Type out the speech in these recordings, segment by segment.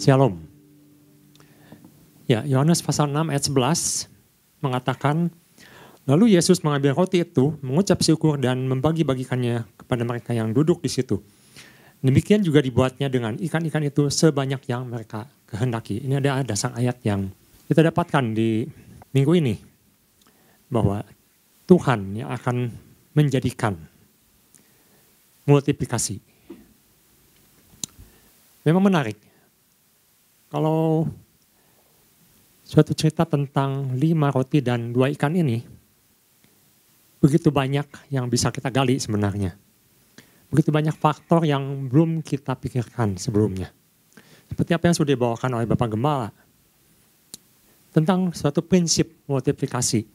Shalom. Ya, Yohanes pasal 6 ayat 11 mengatakan, lalu Yesus mengambil roti itu, mengucap syukur dan membagi-bagikannya kepada mereka yang duduk di situ. Demikian juga dibuatnya dengan ikan-ikan itu sebanyak yang mereka kehendaki. Ini ada dasar ayat yang kita dapatkan di minggu ini. Bahwa Tuhan yang akan menjadikan multiplikasi. Memang menarik. Kalau suatu cerita tentang 5 roti dan 2 ikan ini, begitu banyak yang bisa kita gali sebenarnya. Begitu banyak faktor yang belum kita pikirkan sebelumnya. Seperti apa yang sudah dibawakan oleh Bapak Gembala. Tentang suatu prinsip multiplikasi.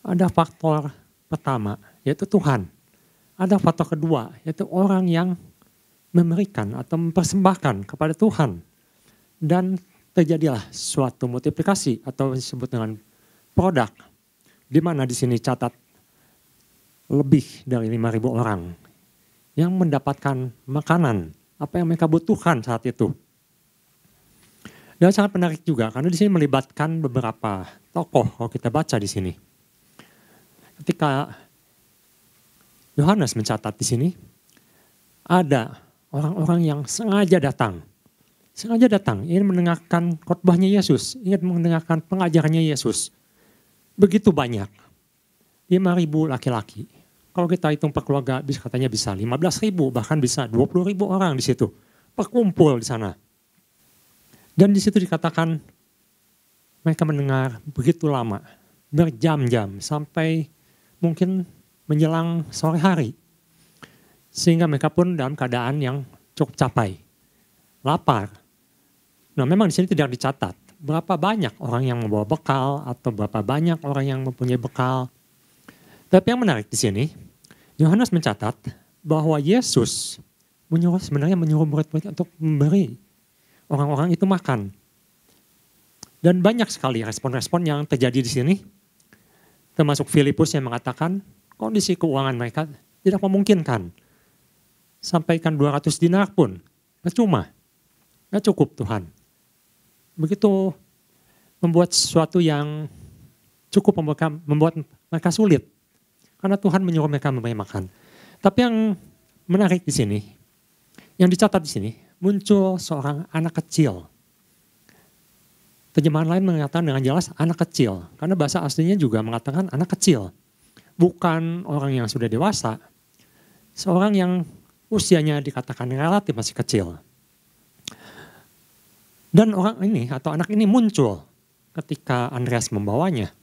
Ada faktor pertama, yaitu Tuhan. Ada faktor kedua, yaitu orang yang memberikan atau mempersembahkan kepada Tuhan. Dan terjadilah suatu multiplikasi atau disebut dengan produk. Di mana di sini catat lebih dari 5.000 orang yang mendapatkan makanan apa yang mereka butuhkan saat itu. Dan sangat menarik juga karena di sini melibatkan beberapa tokoh kalau kita baca di sini. Ketika Yohanes mencatat di sini ada orang-orang yang sengaja datang ingin mendengarkan khotbahnya Yesus, ingin mendengarkan pengajarannya Yesus. Begitu banyak, 5.000 laki-laki. Kalau kita hitung per keluarga, katanya bisa 15.000, bahkan bisa 20.000 orang di situ. Berkumpul di sana. Dan di situ dikatakan mereka mendengar begitu lama, berjam-jam, sampai mungkin menjelang sore hari. Sehingga mereka pun dalam keadaan yang cukup capai. Lapar. Nah memang di sini tidak dicatat berapa banyak orang yang membawa bekal atau berapa banyak orang yang mempunyai bekal. Tapi yang menarik di sini, Yohanes mencatat bahwa Yesus sebenarnya menyuruh murid-murid untuk memberi orang-orang itu makan. Dan banyak sekali respon-respon yang terjadi di sini. Termasuk Filipus yang mengatakan kondisi keuangan mereka tidak memungkinkan. Sampaikan 200 dinar pun percuma. Gak cukup Tuhan. Begitu membuat sesuatu yang cukup membuat mereka sulit. Karena Tuhan menyuruh mereka memberi makan. Tapi yang menarik di sini, yang dicatat di sini, muncul seorang anak kecil. Terjemahan lain mengatakan dengan jelas anak kecil. Karena bahasa aslinya juga mengatakan anak kecil. Bukan orang yang sudah dewasa. Seorang yang usianya dikatakan relatif masih kecil. Dan orang ini atau anak ini muncul ketika Andreas membawanya.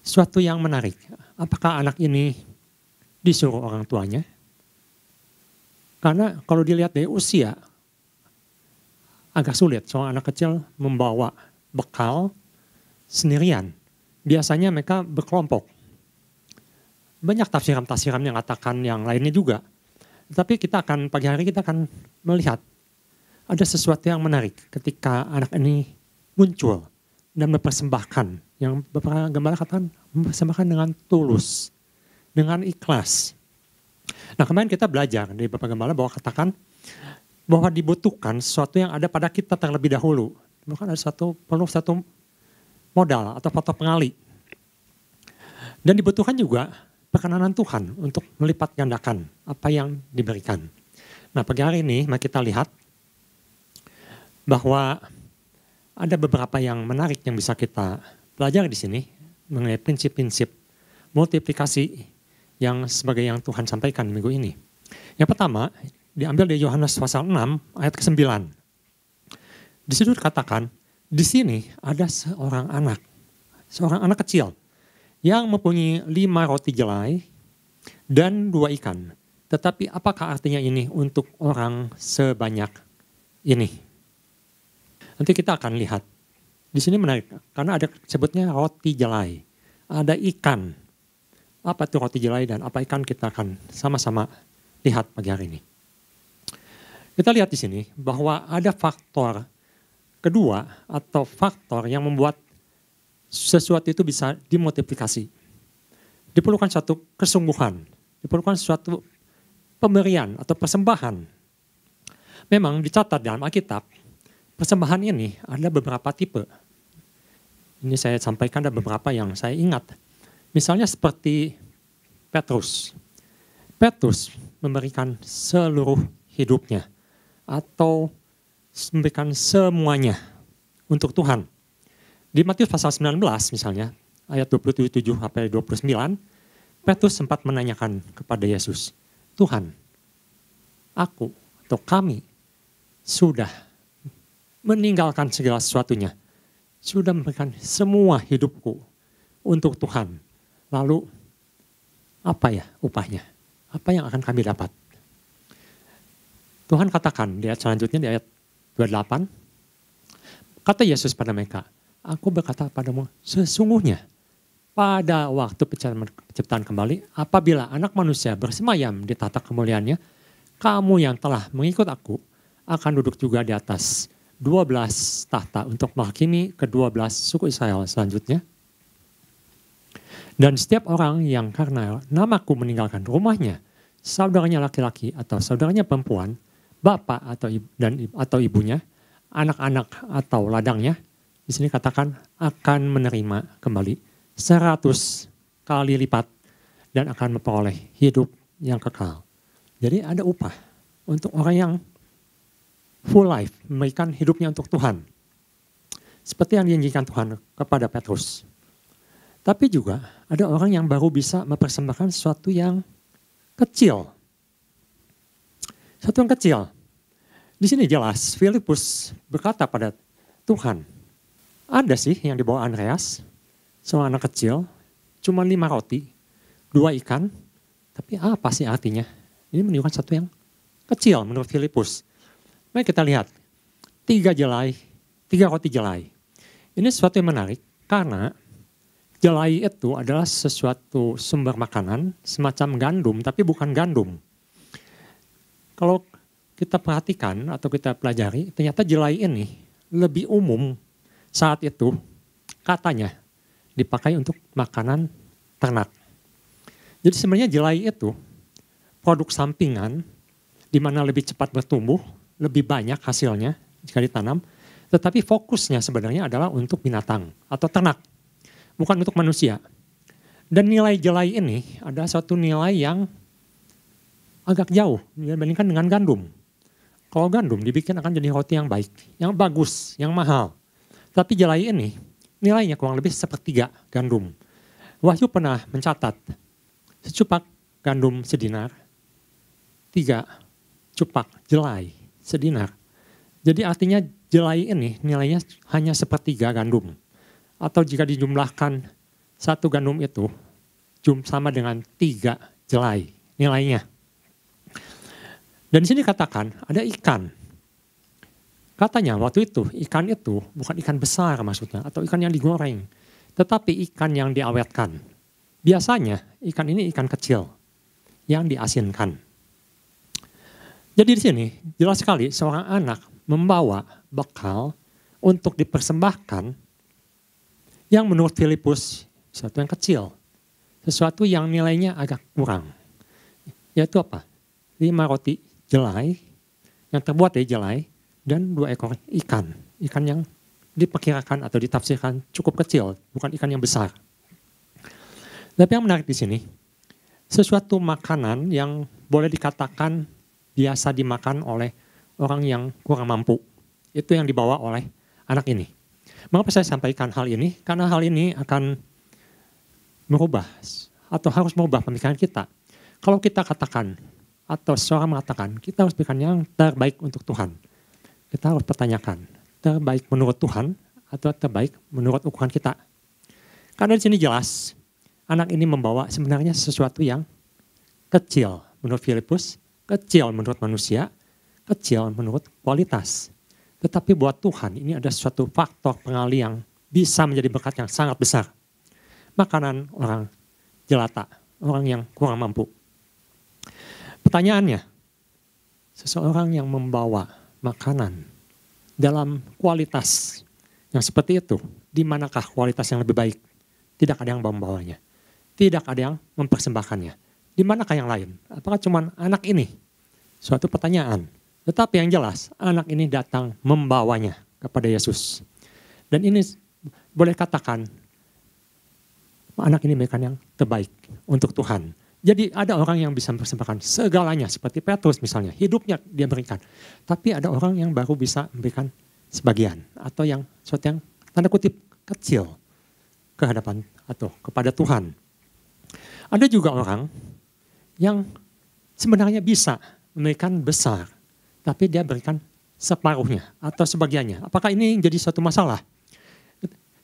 Suatu yang menarik. Apakah anak ini disuruh orang tuanya? Karena kalau dilihat dari usia, agak sulit seorang anak kecil membawa bekal sendirian. Biasanya mereka berkelompok. Banyak tafsiran-tafsiran yang mengatakan yang lainnya juga. Tapi pagi hari kita akan melihat ada sesuatu yang menarik ketika anak ini muncul dan mempersembahkan. Yang beberapa Gembala katakan mempersembahkan dengan tulus, dengan ikhlas. Nah kemarin kita belajar dari Bapak Gembala katakan bahwa dibutuhkan sesuatu yang ada pada kita terlebih dahulu. Bukan ada perlu satu modal atau faktor pengali. Dan dibutuhkan juga perkenanan Tuhan untuk melipat gandakan apa yang diberikan. Nah pagi hari ini mari kita lihat bahwa ada beberapa yang menarik yang bisa kita pelajari di sini mengenai prinsip-prinsip multiplikasi yang sebagai yang Tuhan sampaikan minggu ini. Yang pertama diambil dari Yohanes pasal 6 ayat ke-9. Di situ dikatakan, di sini ada seorang anak kecil yang mempunyai 5 roti jelai dan 2 ikan. Tetapi apakah artinya ini untuk orang sebanyak ini? Nanti kita akan lihat. Di sini menarik karena ada sebutnya roti jelai. Ada ikan. Apa itu roti jelai dan apa ikan kita akan sama-sama lihat pagi hari ini. Kita lihat di sini bahwa ada faktor kedua atau faktor yang membuat sesuatu itu bisa dimultiplikasi. Diperlukan suatu kesungguhan, diperlukan suatu pemberian atau persembahan. Memang dicatat dalam Alkitab persembahan ini ada beberapa tipe. Ini saya sampaikan ada beberapa yang saya ingat. Misalnya seperti Petrus. Petrus memberikan seluruh hidupnya atau memberikan semuanya untuk Tuhan. Di Matius pasal 19 misalnya, ayat 27 sampai 29, Petrus sempat menanyakan kepada Yesus, Tuhan, aku atau kami sudah meninggalkan segala sesuatunya, sudah memberikan semua hidupku untuk Tuhan. Lalu apa ya upahnya? Apa yang akan kami dapat? Tuhan katakan di ayat selanjutnya, di ayat 28, kata Yesus pada mereka, aku berkata padamu, sesungguhnya pada waktu penciptaan kembali, apabila anak manusia bersemayam di tahta kemuliaannya, kamu yang telah mengikut aku akan duduk juga di atas 12 tahta untuk menghakimi ke-12 suku Israel selanjutnya. Dan setiap orang yang karena namaku meninggalkan rumahnya, saudaranya laki-laki atau saudaranya perempuan, bapak atau ibunya, anak-anak atau ladangnya, di sini katakan akan menerima kembali 100 kali lipat dan akan memperoleh hidup yang kekal. Jadi ada upah untuk orang yang full life, memberikan hidupnya untuk Tuhan. Seperti yang dijanjikan Tuhan kepada Petrus. Tapi juga ada orang yang baru bisa mempersembahkan sesuatu yang kecil. Sesuatu yang kecil. Di sini jelas Filipus berkata pada Tuhan, ada sih yang dibawa Andreas, seorang anak kecil, cuma 5 roti, 2 ikan, tapi apa sih artinya? Ini menunjukkan sesuatu yang kecil menurut Filipus. Mari kita lihat, 3 roti jelai. Ini sesuatu yang menarik karena jelai itu adalah sesuatu sumber makanan semacam gandum, tapi bukan gandum. Kalau kita perhatikan atau kita pelajari, ternyata jelai ini lebih umum saat itu katanya dipakai untuk makanan ternak. Jadi sebenarnya jelai itu produk sampingan di mana lebih cepat bertumbuh, lebih banyak hasilnya jika ditanam, tetapi fokusnya sebenarnya adalah untuk binatang atau ternak, bukan untuk manusia. Dan nilai jelai ini ada suatu nilai yang agak jauh dibandingkan dengan gandum. Kalau gandum dibikin akan jadi roti yang baik, yang bagus, yang mahal. Tapi jelai ini nilainya kurang lebih 1/3 gandum. Wahyu pernah mencatat secupak gandum sedinar, 3 cupak jelai sedinar. Jadi artinya jelai ini nilainya hanya 1/3 gandum. Atau jika dijumlahkan 1 gandum itu sama dengan 3 jelai nilainya. Dan di sini katakan ada ikan. Katanya waktu itu ikan itu bukan ikan besar maksudnya atau ikan yang digoreng. Tetapi ikan yang diawetkan. Biasanya ikan ini ikan kecil yang diasinkan. Jadi di sini jelas sekali seorang anak membawa bekal untuk dipersembahkan yang menurut Filipus sesuatu yang kecil. Sesuatu yang nilainya agak kurang. Yaitu apa? 5 roti jelai yang terbuat dari jelai dan 2 ekor ikan. Ikan yang diperkirakan atau ditafsirkan cukup kecil, bukan ikan yang besar. Tapi yang menarik di sini, sesuatu makanan yang boleh dikatakan biasa dimakan oleh orang yang kurang mampu. Itu yang dibawa oleh anak ini. Mengapa saya sampaikan hal ini? Karena hal ini akan merubah atau harus merubah pemikiran kita. Kalau kita katakan atau seorang mengatakan kita harus berikan yang terbaik untuk Tuhan. Kita harus pertanyakan, terbaik menurut Tuhan atau terbaik menurut ukuran kita. Karena di sini jelas, anak ini membawa sebenarnya sesuatu yang kecil menurut Filipus, kecil menurut manusia, kecil menurut kualitas. Tetapi buat Tuhan ini ada suatu faktor pengali yang bisa menjadi berkat yang sangat besar. Makanan orang jelata, orang yang kurang mampu. Pertanyaannya, seseorang yang membawa makanan dalam kualitas yang seperti itu, di manakah kualitas yang lebih baik? Tidak ada yang membawanya. Tidak ada yang mempersembahkannya. Di manakah yang lain? Apakah cuma anak ini? Suatu pertanyaan. Tetapi yang jelas, anak ini datang membawanya kepada Yesus. Dan ini boleh katakan anak ini memberikan yang terbaik untuk Tuhan. Jadi ada orang yang bisa mempersembahkan segalanya seperti Petrus misalnya, hidupnya dia berikan. Tapi ada orang yang baru bisa memberikan sebagian atau yang sesuatu yang tanda kutip kecil ke hadapan atau kepada Tuhan. Ada juga orang yang sebenarnya bisa memberikan besar, tapi dia berikan separuhnya atau sebagiannya. Apakah ini jadi suatu masalah?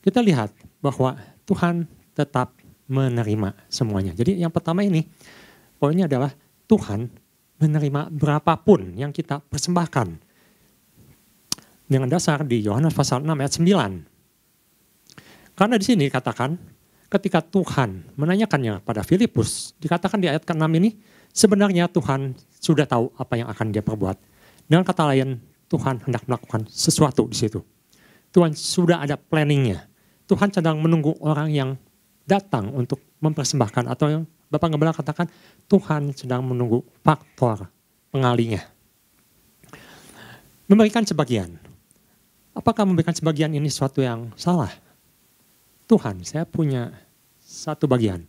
Kita lihat bahwa Tuhan tetap menerima semuanya. Jadi yang pertama ini, poinnya adalah Tuhan menerima berapapun yang kita persembahkan. Dengan dasar di Yohanes pasal 6 ayat 9. Karena di sini dikatakan, ketika Tuhan menanyakannya pada Filipus, dikatakan di ayat ke-6 ini, sebenarnya Tuhan sudah tahu apa yang akan dia perbuat. Dengan kata lain, Tuhan hendak melakukan sesuatu di situ. Tuhan sudah ada planningnya. Tuhan sedang menunggu orang yang datang untuk mempersembahkan. Atau yang Bapak Gembala katakan, Tuhan sedang menunggu faktor pengalinya. Memberikan sebagian. Apakah memberikan sebagian ini sesuatu yang salah? Tuhan, saya punya satu bagian.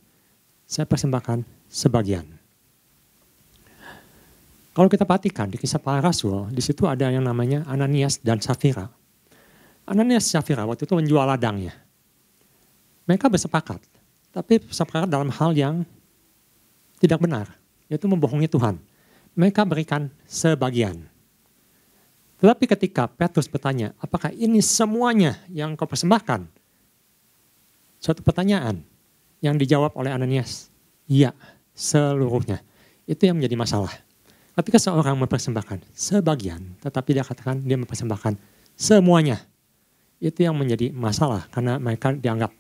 Saya persembahkan sebagian. Kalau kita perhatikan di Kisah Para Rasul, di situ ada yang namanya Ananias dan Safira. Ananias dan Safira waktu itu menjual ladangnya. Mereka bersepakat, tapi bersepakat dalam hal yang tidak benar, yaitu membohongi Tuhan. Mereka berikan sebagian. Tetapi ketika Petrus bertanya, apakah ini semuanya yang kau persembahkan? Suatu pertanyaan yang dijawab oleh Ananias, iya, seluruhnya. Itu yang menjadi masalah. Ketika seorang mempersembahkan sebagian, tetapi dia katakan dia mempersembahkan semuanya. Itu yang menjadi masalah, karena mereka dianggap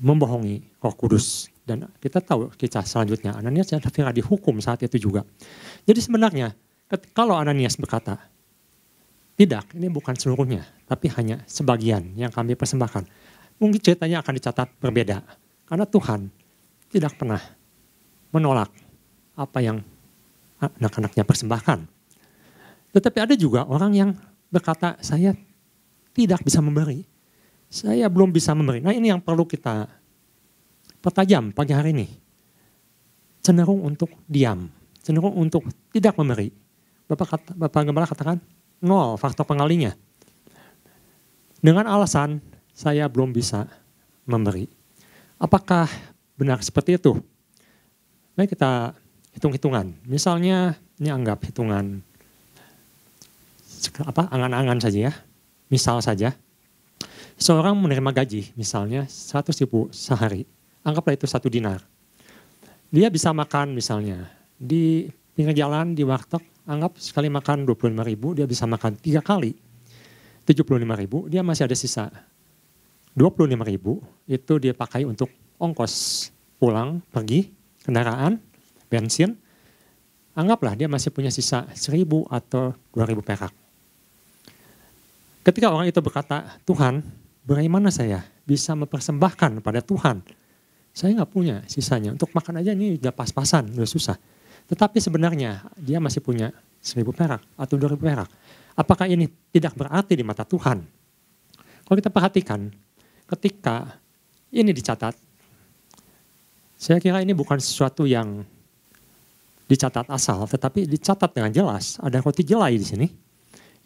membohongi Roh Kudus. Dan kita tahu kisah selanjutnya, Ananias dan Safira dihukum saat itu juga. Jadi sebenarnya, kalau Ananias berkata, tidak, ini bukan seluruhnya, tapi hanya sebagian yang kami persembahkan. Mungkin ceritanya akan dicatat berbeda. Karena Tuhan tidak pernah menolak apa yang anak-anaknya persembahkan. Tetapi ada juga orang yang berkata, saya tidak bisa memberi. Saya belum bisa memberi. Nah ini yang perlu kita pertajam pagi hari ini. Cenderung untuk diam. Cenderung untuk tidak memberi. Bapak Gembala katakan, nol faktor pengalinya. Dengan alasan, saya belum bisa memberi. Apakah benar seperti itu? Mari kita hitung-hitungan. Misalnya, ini anggap hitungan angan-angan saja ya. Misal saja, seorang menerima gaji misalnya 100.000 sehari. Anggaplah itu 1 dinar. Dia bisa makan misalnya di pinggir jalan, di warteg, anggap sekali makan 25.000, dia bisa makan 3 kali. 75.000, dia masih ada sisa. 25.000 itu dia pakai untuk ongkos pulang, pergi, kendaraan, bensin. Anggaplah dia masih punya sisa 1.000 atau 2.000 perak. Ketika orang itu berkata, Tuhan, bagaimana saya bisa mempersembahkan pada Tuhan? Saya nggak punya sisanya, untuk makan aja ini udah pas-pasan, udah susah. Tetapi sebenarnya dia masih punya 1.000 perak atau 2.000 perak. Apakah ini tidak berarti di mata Tuhan? Kalau kita perhatikan, ketika ini dicatat, saya kira ini bukan sesuatu yang dicatat asal, tetapi dicatat dengan jelas. Ada roti jelai di sini.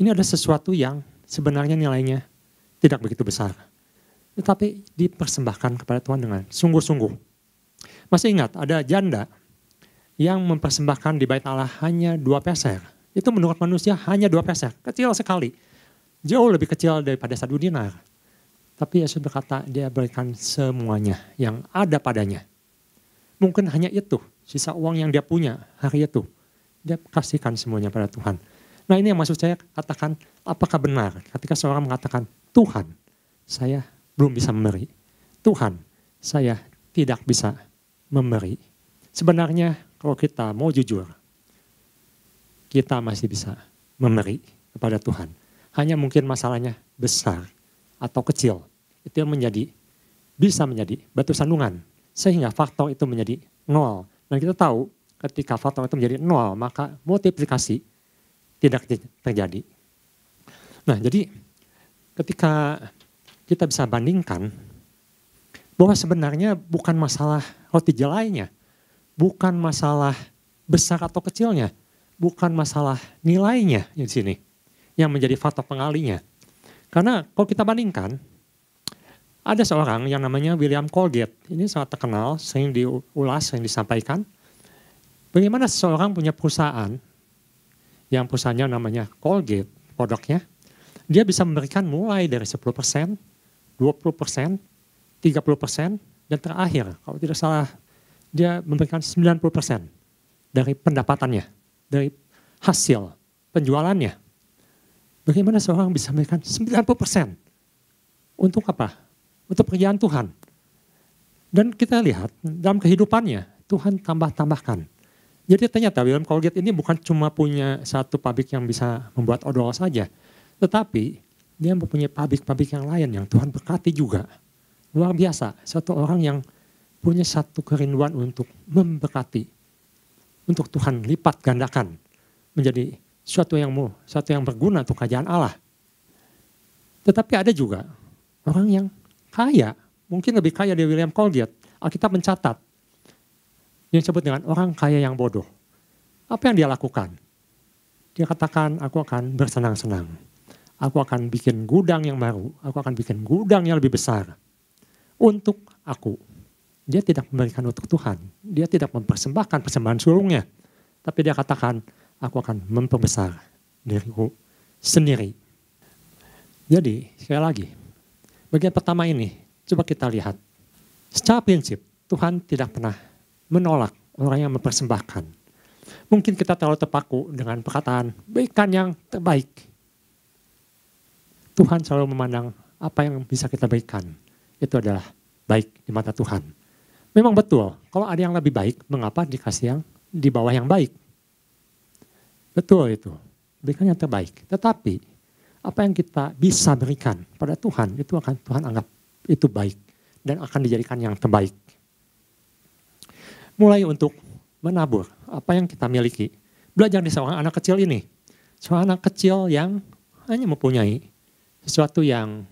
Ini ada sesuatu yang sebenarnya nilainya tidak begitu besar. Tetapi dipersembahkan kepada Tuhan dengan sungguh-sungguh. Masih ingat ada janda yang mempersembahkan di bait Allah hanya 2 peser. Itu menurut manusia hanya 2 peser. Kecil sekali. Jauh lebih kecil daripada 1 dinar. Tapi Yesus berkata dia berikan semuanya yang ada padanya. Mungkin hanya itu, sisa uang yang dia punya hari itu. Dia kasihkan semuanya pada Tuhan. Nah ini yang maksud saya katakan, apakah benar ketika seorang mengatakan, Tuhan, saya belum bisa memberi. Tuhan, saya tidak bisa memberi. Sebenarnya kalau kita mau jujur, kita masih bisa memberi kepada Tuhan. Hanya mungkin masalahnya besar atau kecil. Itu yang bisa menjadi batu sandungan. Sehingga faktor itu menjadi 0. Dan kita tahu ketika faktor itu menjadi 0, maka multiplikasi tidak terjadi. Nah jadi ketika kita bisa bandingkan bahwa sebenarnya bukan masalah roti jelainya, bukan masalah besar atau kecilnya, bukan masalah nilainya di sini yang menjadi faktor pengalinya. Karena kalau kita bandingkan, ada seorang yang namanya William Colgate. Ini sangat terkenal, sering diulas, sering disampaikan. Bagaimana seseorang punya perusahaan, yang perusahaannya namanya Colgate, produknya, dia bisa memberikan mulai dari 10%, 20%, 30%, dan terakhir, kalau tidak salah, dia memberikan 90% dari pendapatannya, dari hasil penjualannya. Bagaimana seorang bisa memberikan 90%? Untuk apa? Untuk pekerjaan Tuhan. Dan kita lihat dalam kehidupannya, Tuhan tambah-tambahkan. Jadi ternyata William Colgate ini bukan cuma punya satu pabrik yang bisa membuat odol saja. Tetapi dia mempunyai pabrik-pabrik yang lain yang Tuhan berkati juga. Luar biasa, satu orang yang punya satu kerinduan untuk memberkati. Untuk Tuhan lipat gandakan menjadi suatu yang berguna untuk kerajaan Allah. Tetapi ada juga orang yang kaya, mungkin lebih kaya dari William Colgate. Alkitab mencatat yang disebut dengan orang kaya yang bodoh. Apa yang dia lakukan? Dia katakan, aku akan bersenang-senang. Aku akan bikin gudang yang baru. Aku akan bikin gudang yang lebih besar. Untuk aku. Dia tidak memberikan untuk Tuhan. Dia tidak mempersembahkan persembahan sulungnya. Tapi dia katakan, aku akan memperbesar diriku sendiri. Jadi, sekali lagi, bagian pertama ini, coba kita lihat. Secara prinsip, Tuhan tidak pernah menolak orang yang mempersembahkan. Mungkin kita terlalu terpaku dengan perkataan, berikan yang terbaik. Tuhan selalu memandang apa yang bisa kita berikan. Itu adalah baik di mata Tuhan. Memang betul, kalau ada yang lebih baik, mengapa dikasih yang di bawah yang baik? Betul itu, berikan yang terbaik. Tetapi, apa yang kita bisa berikan pada Tuhan, itu akan Tuhan anggap itu baik dan akan dijadikan yang terbaik. Mulai untuk menabur apa yang kita miliki. Belajar di seorang anak kecil ini. Seorang anak kecil yang hanya mempunyai sesuatu yang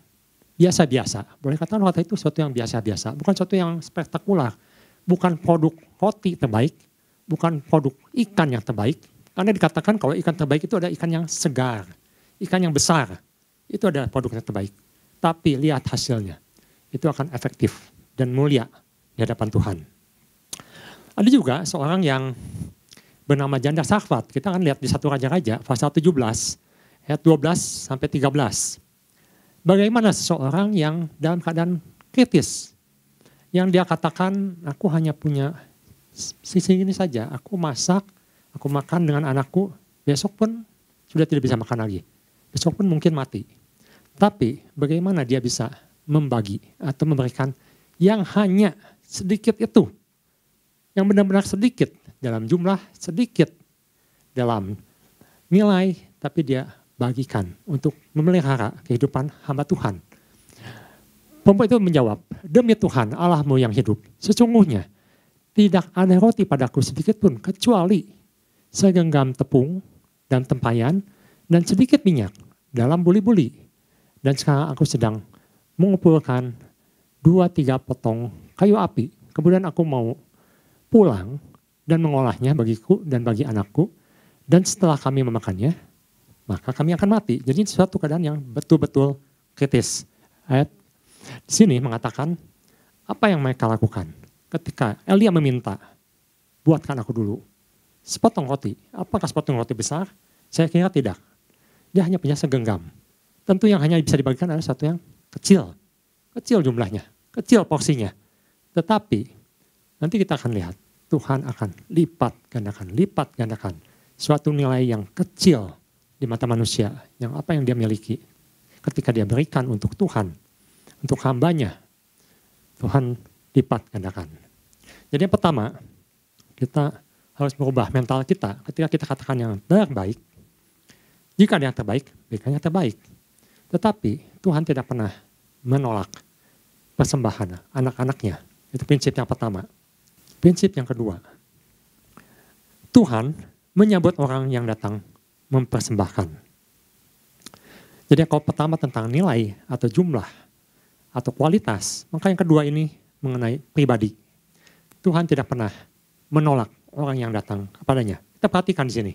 biasa-biasa. Boleh katakan waktu itu sesuatu yang biasa-biasa. Bukan sesuatu yang spektakuler. Bukan produk roti terbaik. Bukan produk ikan yang terbaik. Karena dikatakan kalau ikan terbaik itu ada ikan yang segar. Ikan yang besar, itu adalah produk yang terbaik. Tapi lihat hasilnya, itu akan efektif dan mulia di hadapan Tuhan. Ada juga seorang yang bernama janda Sarfat. Kita akan lihat di 1 Raja-Raja, pasal 17, ayat 12 sampai 13. Bagaimana seseorang yang dalam keadaan kritis, yang dia katakan, aku hanya punya sisi ini saja, aku masak, aku makan dengan anakku, besok pun sudah tidak bisa makan lagi. Besok pun mungkin mati. Tapi bagaimana dia bisa membagi atau memberikan yang hanya sedikit itu. Yang benar-benar sedikit dalam jumlah, sedikit dalam nilai, tapi dia bagikan untuk memelihara kehidupan hamba Tuhan. Perempuan itu menjawab, demi Tuhan Allahmu yang hidup, sesungguhnya tidak ada roti padaku sedikit pun kecuali segenggam tepung dan tempayan dan sedikit minyak dalam buli-buli. Dan sekarang aku sedang mengumpulkan 2-3 potong kayu api. Kemudian aku mau pulang dan mengolahnya bagiku dan bagi anakku. Dan setelah kami memakannya, maka kami akan mati. Jadi suatu keadaan yang betul-betul kritis. Ayat di sini mengatakan apa yang mereka lakukan. Ketika Elia meminta, buatkan aku dulu sepotong roti. Apakah sepotong roti besar? Saya kira tidak. Dia hanya punya segenggam. Tentu yang hanya bisa dibagikan adalah satu yang kecil. Kecil jumlahnya, kecil porsinya. Tetapi nanti kita akan lihat Tuhan akan lipat gandakan. Suatu nilai yang kecil di mata manusia. Yang apa yang dia miliki. Ketika dia berikan untuk Tuhan, untuk hambanya, Tuhan lipat gandakan. Jadi yang pertama, kita harus merubah mental kita. Ketika kita katakan yang terbaik, jika ada yang terbaik, berikan yang terbaik. Tetapi Tuhan tidak pernah menolak persembahan anak-anaknya. Itu prinsip yang pertama. Prinsip yang kedua, Tuhan menyambut orang yang datang mempersembahkan. Jadi kalau pertama tentang nilai atau jumlah atau kualitas, maka yang kedua ini mengenai pribadi. Tuhan tidak pernah menolak orang yang datang kepadanya. Kita perhatikan di sini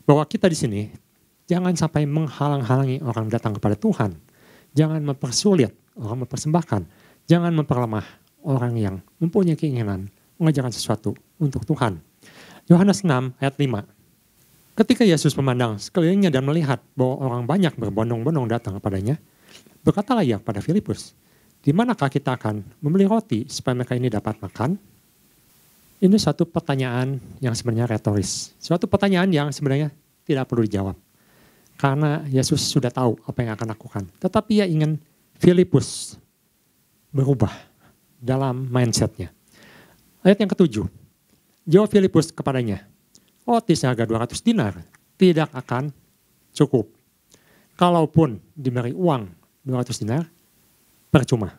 bahwa kita di sini jangan sampai menghalang-halangi orang datang kepada Tuhan. Jangan mempersulit orang mempersembahkan. Jangan memperlemah orang yang mempunyai keinginan mengerjakan sesuatu untuk Tuhan. Yohanes 6 ayat 5. Ketika Yesus memandang sekelilingnya dan melihat bahwa orang banyak berbondong-bondong datang kepadanya, berkatalah ia pada Filipus, di manakah kita akan membeli roti supaya mereka ini dapat makan? Ini suatu pertanyaan yang sebenarnya retoris. Suatu pertanyaan yang sebenarnya tidak perlu dijawab. Karena Yesus sudah tahu apa yang akan lakukan. Tetapi ia ingin Filipus berubah dalam mindsetnya. Ayat yang ke-7. Jawab Filipus kepadanya, roti seharga 200 dinar tidak akan cukup. Kalaupun diberi uang 200 dinar, percuma.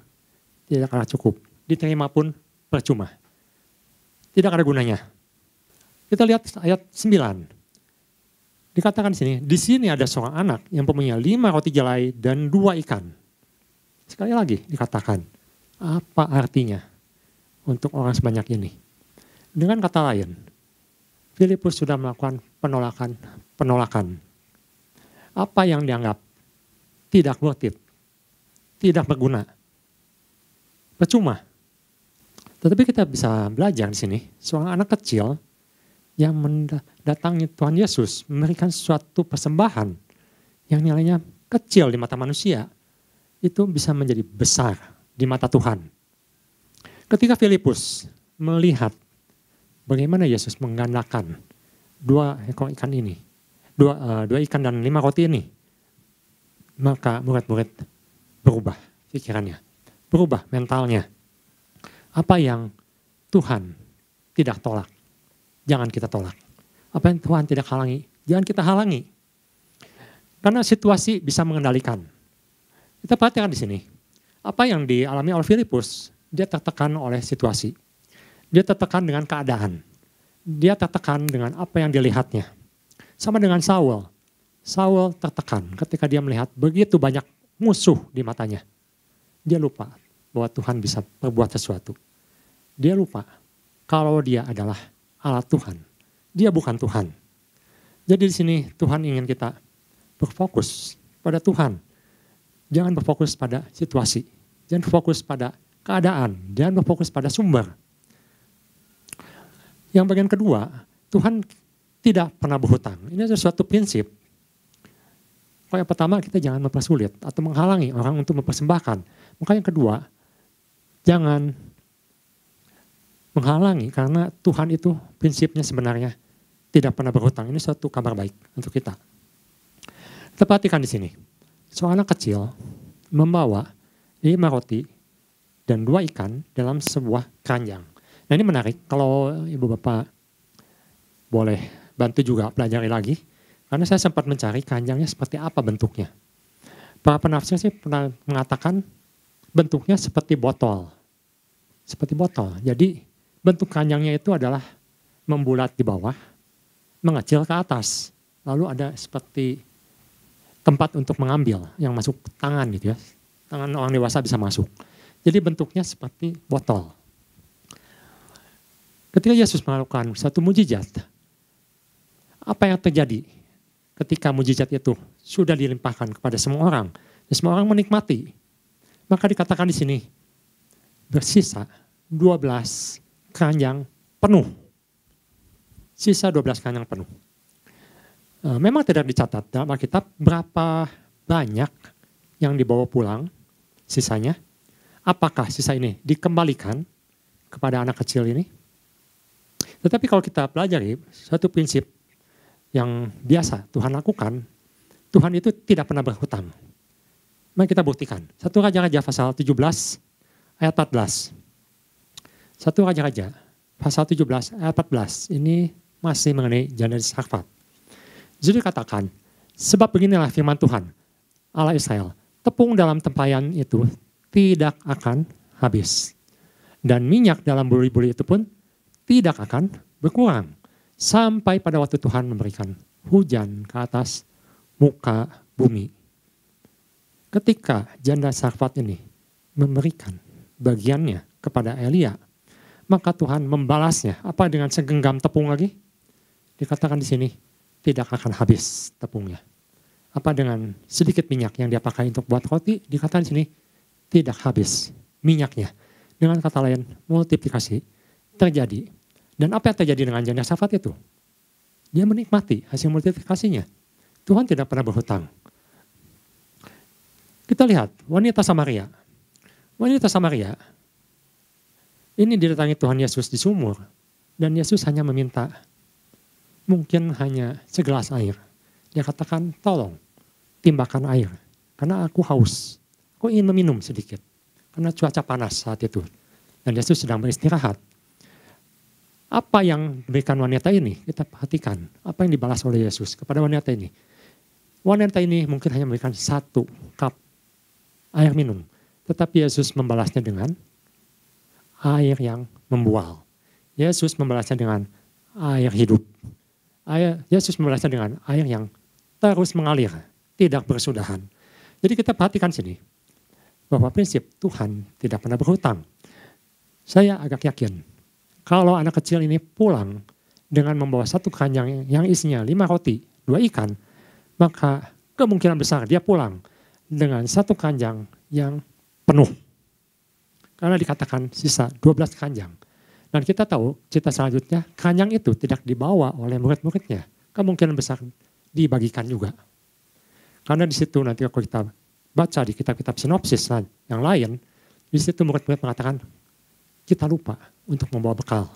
Tidak akan cukup. Diterima pun percuma. Tidak ada gunanya. Kita lihat ayat 9. Dikatakan di sini ada seorang anak yang mempunyai 5 roti jelai dan 2 ikan. Sekali lagi dikatakan, apa artinya untuk orang sebanyak ini? Dengan kata lain, Filipus sudah melakukan penolakan. Apa yang dianggap tidak worth it, tidak berguna, percuma. Tetapi kita bisa belajar di sini, seorang anak kecil yang mendatangi Tuhan Yesus, memberikan suatu persembahan yang nilainya kecil di mata manusia, itu bisa menjadi besar di mata Tuhan. Ketika Filipus melihat bagaimana Yesus menggandakan 2 ekor ikan ini, 2 ikan dan 5 roti ini, maka murid-murid berubah pikirannya, berubah mentalnya. Apa yang Tuhan tidak tolak, jangan kita tolak. Apa yang Tuhan tidak halangi, jangan kita halangi. Karena situasi bisa mengendalikan. Kita perhatikan di sini, apa yang dialami oleh Filipus, dia tertekan oleh situasi. Dia tertekan dengan keadaan. Dia tertekan dengan apa yang dilihatnya. Sama dengan Saul. Saul tertekan ketika dia melihat begitu banyak musuh di matanya. Dia lupa bahwa Tuhan bisa berbuat sesuatu. Dia lupa kalau dia adalah alat Tuhan. Dia bukan Tuhan. Jadi di sini Tuhan ingin kita berfokus pada Tuhan. Jangan berfokus pada situasi. Jangan berfokus pada keadaan. Jangan berfokus pada sumber. Yang bagian kedua, Tuhan tidak pernah berhutang. Ini adalah suatu prinsip. Yang pertama, kita jangan mempersulit atau menghalangi orang untuk mempersembahkan. Maka yang kedua, jangan menghalangi karena Tuhan itu prinsipnya sebenarnya tidak pernah berhutang. Ini suatu kabar baik untuk kita. Kita perhatikan di sini. Seorang anak kecil membawa 5 roti dan 2 ikan dalam sebuah keranjang. Nah ini menarik, kalau Ibu Bapak boleh bantu juga pelajari lagi. Karena saya sempat mencari keranjangnya seperti apa bentuknya. Para penafsir sih pernah mengatakan bentuknya seperti botol. Seperti botol. Jadi bentuk keranjangnya itu adalah membulat di bawah, mengecil ke atas. Lalu ada seperti tempat untuk mengambil yang masuk tangan gitu ya. Tangan orang dewasa bisa masuk. Jadi bentuknya seperti botol. Ketika Yesus melakukan satu mujizat, apa yang terjadi ketika mujizat itu sudah dilimpahkan kepada semua orang, dan semua orang menikmati, maka dikatakan di sini bersisa 12 keranjang penuh. Sisa 12 keranjang penuh. Memang tidak dicatat dalam Alkitab berapa banyak yang dibawa pulang sisanya. Apakah sisa ini dikembalikan kepada anak kecil ini? Tetapi kalau kita pelajari satu prinsip yang biasa Tuhan lakukan, Tuhan itu tidak pernah berhutang. Mari kita buktikan. 1 Raja-Raja pasal 17 ayat 14. 1 Raja-Raja pasal 17 ayat 14. Ini masih mengenai janda di Sarfat. Jadi katakan, sebab beginilah firman Tuhan, Allah Israel, tepung dalam tempayan itu tidak akan habis. Dan minyak dalam buli-buli itu pun tidak akan berkurang. Sampai pada waktu Tuhan memberikan hujan ke atas muka bumi. Ketika janda Sarfat ini memberikan bagiannya kepada Elia, maka Tuhan membalasnya. Apa dengan segenggam tepung lagi? Dikatakan di sini, tidak akan habis tepungnya. Apa dengan sedikit minyak yang dia pakai untuk buat roti? Dikatakan di sini, tidak habis minyaknya. Dengan kata lain, multiplikasi terjadi. Dan apa yang terjadi dengan janda Sarfat itu? Dia menikmati hasil multiplikasinya. Tuhan tidak pernah berhutang. Kita lihat wanita Samaria. Wanita Samaria ini didatangi Tuhan Yesus di sumur. Dan Yesus hanya meminta mungkin hanya segelas air. Dia katakan, tolong timbahkan air. Karena aku haus. Aku ingin meminum sedikit. Karena cuaca panas saat itu. Dan Yesus sedang beristirahat. Apa yang diberikan wanita ini? Kita perhatikan. Apa yang dibalas oleh Yesus kepada wanita ini? Wanita ini mungkin hanya memberikan 1 cup air minum. Tetapi Yesus membalasnya dengan air yang membual. Yesus membalasnya dengan air hidup. Yesus membalasnya dengan air yang terus mengalir, tidak bersudahan. Jadi kita perhatikan sini, bahwa prinsip Tuhan tidak pernah berhutang. Saya agak yakin, kalau anak kecil ini pulang dengan membawa 1 keranjang yang isinya 5 roti, 2 ikan, maka kemungkinan besar dia pulang dengan 1 keranjang yang penuh. Karena dikatakan sisa 12 keranjang. Dan kita tahu cerita selanjutnya, keranjang itu tidak dibawa oleh murid-muridnya. Kemungkinan besar dibagikan juga. Karena di situ nanti kalau kita baca di kitab-kitab sinopsis yang lain, di situ murid-murid mengatakan, kita lupa untuk membawa bekal.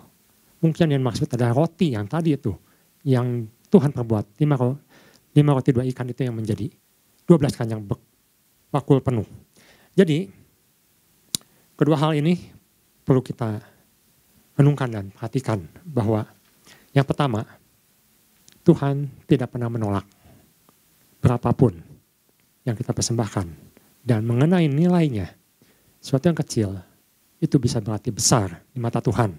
Mungkin yang maksud adalah roti yang tadi itu, yang Tuhan perbuat, 5 roti 2 ikan itu yang menjadi 12 keranjang bakul penuh. Jadi, kedua hal ini perlu kita renungkan dan perhatikan bahwa yang pertama, Tuhan tidak pernah menolak berapapun yang kita persembahkan. Dan mengenai nilainya, sesuatu yang kecil itu bisa berarti besar di mata Tuhan.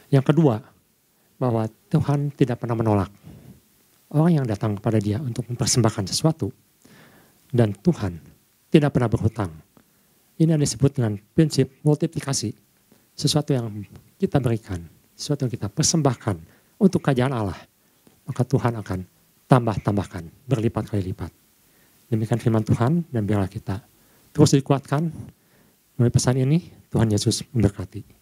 Yang kedua, bahwa Tuhan tidak pernah menolak orang yang datang kepada Dia untuk mempersembahkan sesuatu. Dan Tuhan tidak pernah berhutang. Ini yang disebut dengan prinsip multiplikasi. Sesuatu yang kita berikan, sesuatu yang kita persembahkan untuk kerajaan Allah, maka Tuhan akan tambahkan, berlipat kali lipat. Demikian firman Tuhan, dan biarlah kita terus dikuatkan melalui pesan ini. Tuhan Yesus memberkati.